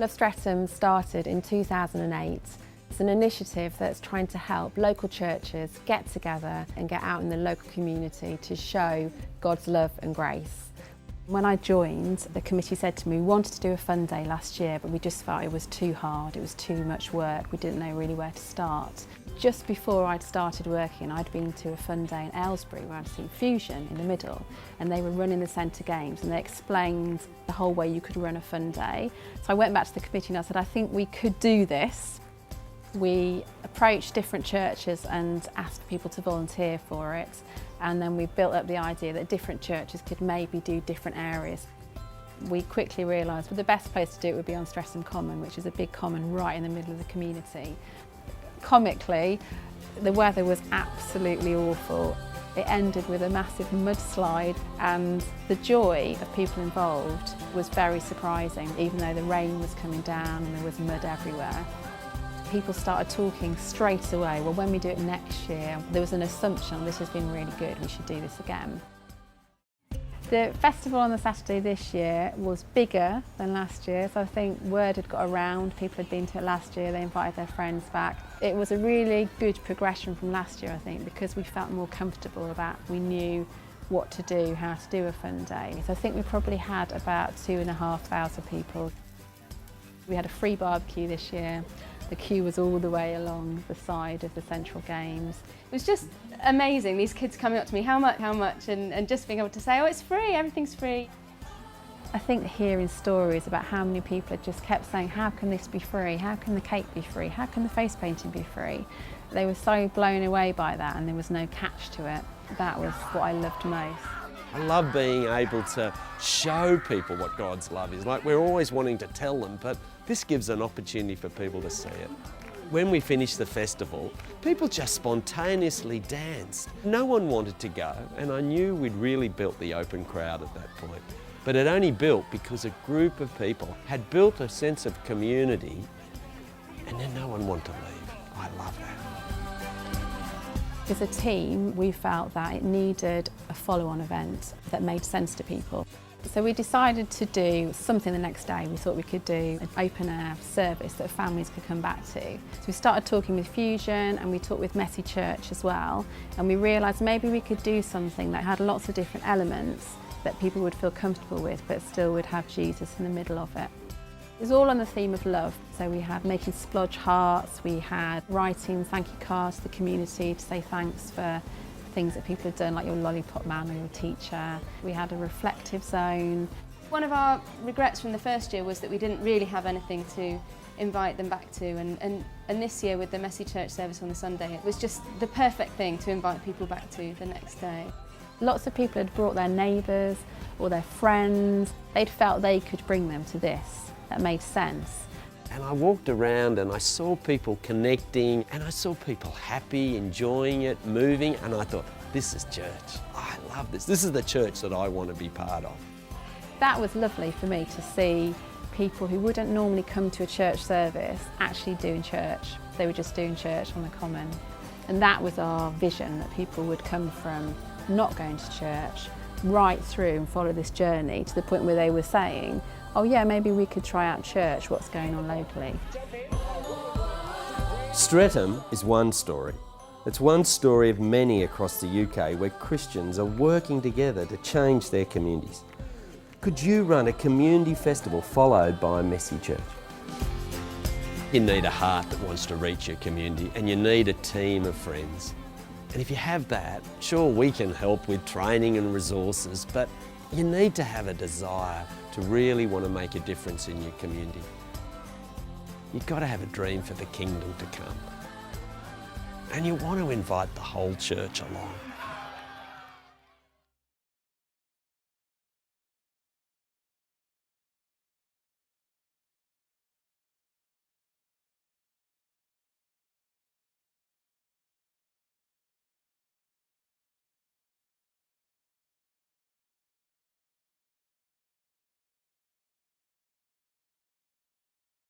Love Streatham started in 2008. It's an initiative that's trying to help local churches get together and get out in the local community to show God's love and grace. When I joined, the committee said to me, we wanted to do a fun day last year, but we just felt it was too hard, it was too much work, we didn't know really where to start. Just before I'd started working, I'd been to a fun day in Aylesbury where I'd seen Fusion in the middle, and they were running the centre games, and they explained the whole way you could run a fun day. So I went back to the committee and I said, I think we could do this. We approached different churches and asked people to volunteer for it, and then we built up the idea that different churches could maybe do different areas. We quickly realised the best place to do it would be on Streatham Common, which is a big common right in the middle of the community. Comically, the weather was absolutely awful. It ended with a massive mudslide, and the joy of people involved was very surprising, even though the rain was coming down and there was mud everywhere. People started talking straight away, well, when we do it next year, there was an assumption this has been really good, we should do this again. The festival on the Saturday this year was bigger than last year, so I think word had got around, people had been to it last year, they invited their friends back. It was a really good progression from last year, I think, because we felt more comfortable about, we knew what to do, how to do a fun day. So I think we probably had about 2,500 people. We had a free barbecue this year. The queue was all the way along the side of the central games. It was just amazing, these kids coming up to me, how much, and just being able to say, oh, it's free, everything's free. I think hearing stories about how many people had just kept saying, how can this be free? How can the cake be free? How can the face painting be free? They were so blown away by that, and there was no catch to it. That was what I loved most. I love being able to show people what God's love is. Like, we're always wanting to tell them, but this gives an opportunity for people to see it. When we finished the festival, people just spontaneously danced. No one wanted to go, and I knew we'd really built the open crowd at that point. But it only built because a group of people had built a sense of community, and then no one wanted to leave. I love that. As a team, we felt that it needed a follow-on event that made sense to people. So we decided to do something the next day. We thought we could do an open-air service that families could come back to. So we started talking with Fusion, and we talked with Messy Church as well, and we realised maybe we could do something that had lots of different elements that people would feel comfortable with, but still would have Jesus in the middle of it. It was all on the theme of love. So we had making splodge hearts, we had writing thank you cards to the community to say thanks for things that people had done, like your lollipop man or your teacher. We had a reflective zone. One of our regrets from the first year was that we didn't really have anything to invite them back to, and this year with the Messy Church service on the Sunday, it was just the perfect thing to invite people back to the next day. Lots of people had brought their neighbours or their friends. They'd felt they could bring them to this. That made sense. And I walked around and I saw people connecting, and I saw people happy, enjoying it, moving, and I thought, this is church. I love this. This is the church that I want to be part of. That was lovely for me to see people who wouldn't normally come to a church service actually doing church. They were just doing church on the common. And that was our vision, that people would come from not going to church right through and follow this journey to the point where they were saying, oh yeah, maybe we could try out church, what's going on locally. Streatham is one story. It's one story of many across the UK where Christians are working together to change their communities. Could you run a community festival followed by a Messy Church? You need a heart that wants to reach your community, and you need a team of friends. And if you have that, sure, we can help with training and resources, but you need to have a desire to really want to make a difference in your community. You've got to have a dream for the kingdom to come. And you want to invite the whole church along.